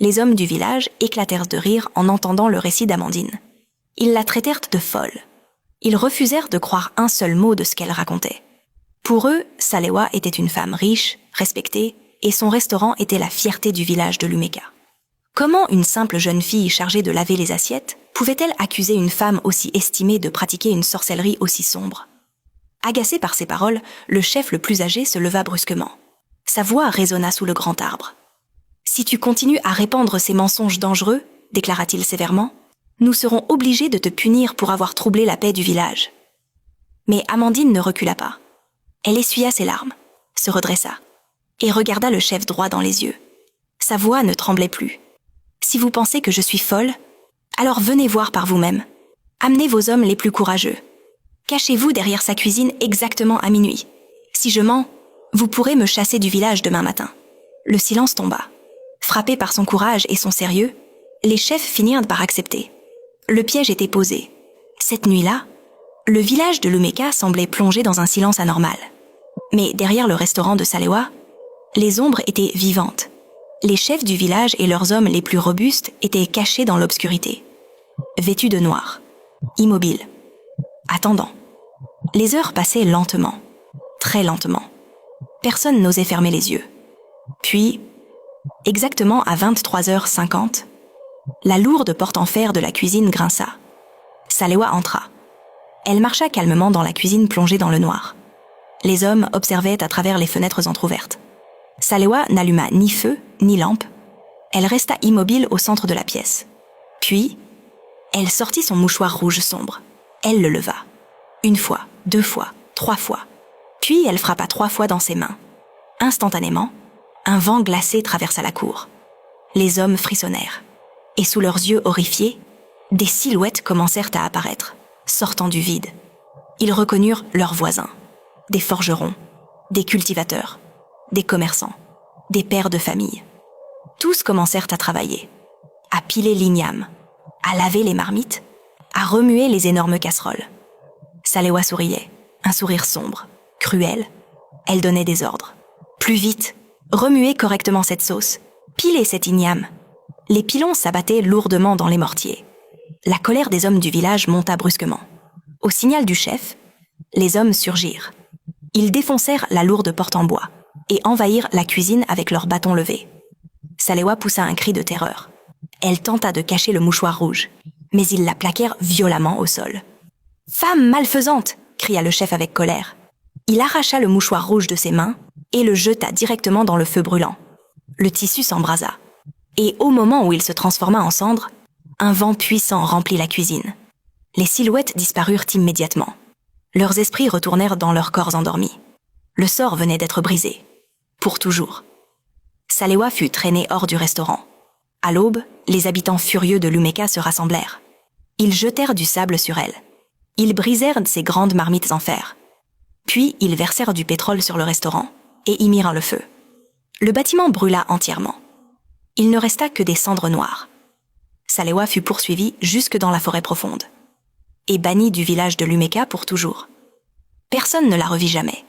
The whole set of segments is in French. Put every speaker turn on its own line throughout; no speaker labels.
Les hommes du village éclatèrent de rire en entendant le récit d'Amandine. Ils la traitèrent de folle. Ils refusèrent de croire un seul mot de ce qu'elle racontait. Pour eux, Salewa était une femme riche, respectée, et son restaurant était la fierté du village de Lumeka. Comment une simple jeune fille chargée de laver les assiettes pouvait-elle accuser une femme aussi estimée de pratiquer une sorcellerie aussi sombre? Agacé par ces paroles, le chef le plus âgé se leva brusquement. Sa voix résonna sous le grand arbre. « Si tu continues à répandre ces mensonges dangereux, déclara-t-il sévèrement, nous serons obligés de te punir pour avoir troublé la paix du village. » Mais Amandine ne recula pas. Elle essuya ses larmes, se redressa, et regarda le chef droit dans les yeux. Sa voix ne tremblait plus. « Si vous pensez que je suis folle, alors venez voir par vous-même. Amenez vos hommes les plus courageux. Cachez-vous derrière sa cuisine exactement à minuit. Si je mens, vous pourrez me chasser du village demain matin. » Le silence tomba. Frappés par son courage et son sérieux, les chefs finirent par accepter. Le piège était posé. Cette nuit-là, le village de Lumeka semblait plongé dans un silence anormal. Mais derrière le restaurant de Salewa, les ombres étaient vivantes. Les chefs du village et leurs hommes les plus robustes étaient cachés dans l'obscurité. Vêtus de noir, immobiles, attendant. Les heures passaient lentement, très lentement. Personne n'osait fermer les yeux. Puis, exactement à 23h50, la lourde porte en fer de la cuisine grinça. Salewa entra. Elle marcha calmement dans la cuisine plongée dans le noir. Les hommes observaient à travers les fenêtres entr'ouvertes. Salewa n'alluma ni feu, ni lampe. Elle resta immobile au centre de la pièce. Puis, elle sortit son mouchoir rouge sombre. Elle le leva. 1 fois, 2 fois, 3 fois. Puis elle frappa 3 fois dans ses mains. Instantanément, un vent glacé traversa la cour. Les hommes frissonnèrent. Et sous leurs yeux horrifiés, des silhouettes commencèrent à apparaître, sortant du vide. Ils reconnurent leurs voisins, des forgerons, des cultivateurs, des commerçants, des pères de famille. Tous commencèrent à travailler, à piler l'igname, à laver les marmites, à remuer les énormes casseroles. Salewa souriait, un sourire sombre, cruel. Elle donnait des ordres. Plus vite, remuez correctement cette sauce, pilez cet igname. Les pilons s'abattaient lourdement dans les mortiers. La colère des hommes du village monta brusquement. Au signal du chef, les hommes surgirent. Ils défoncèrent la lourde porte en bois et envahirent la cuisine avec leurs bâtons levés. Salewa poussa un cri de terreur. Elle tenta de cacher le mouchoir rouge, mais ils la plaquèrent violemment au sol. « Femme malfaisante !» cria le chef avec colère. Il arracha le mouchoir rouge de ses mains et le jeta directement dans le feu brûlant. Le tissu s'embrasa. Et au moment où il se transforma en cendres, un vent puissant remplit la cuisine. Les silhouettes disparurent immédiatement. Leurs esprits retournèrent dans leurs corps endormis. Le sort venait d'être brisé. Pour toujours. Salewa fut traînée hors du restaurant. À l'aube, les habitants furieux de Lumeka se rassemblèrent. Ils jetèrent du sable sur elle. Ils brisèrent ses grandes marmites en fer. Puis ils versèrent du pétrole sur le restaurant et y mirent le feu. Le bâtiment brûla entièrement. Il ne resta que des cendres noires. Salewa fut poursuivie jusque dans la forêt profonde et bannie du village de Lumeka pour toujours. Personne ne la revit jamais.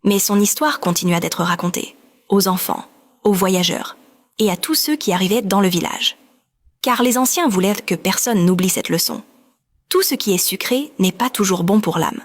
Mais son histoire continua d'être racontée aux enfants, aux voyageurs et à tous ceux qui arrivaient dans le village. Car les anciens voulaient que personne n'oublie cette leçon. Tout ce qui est sucré n'est pas toujours bon pour l'âme.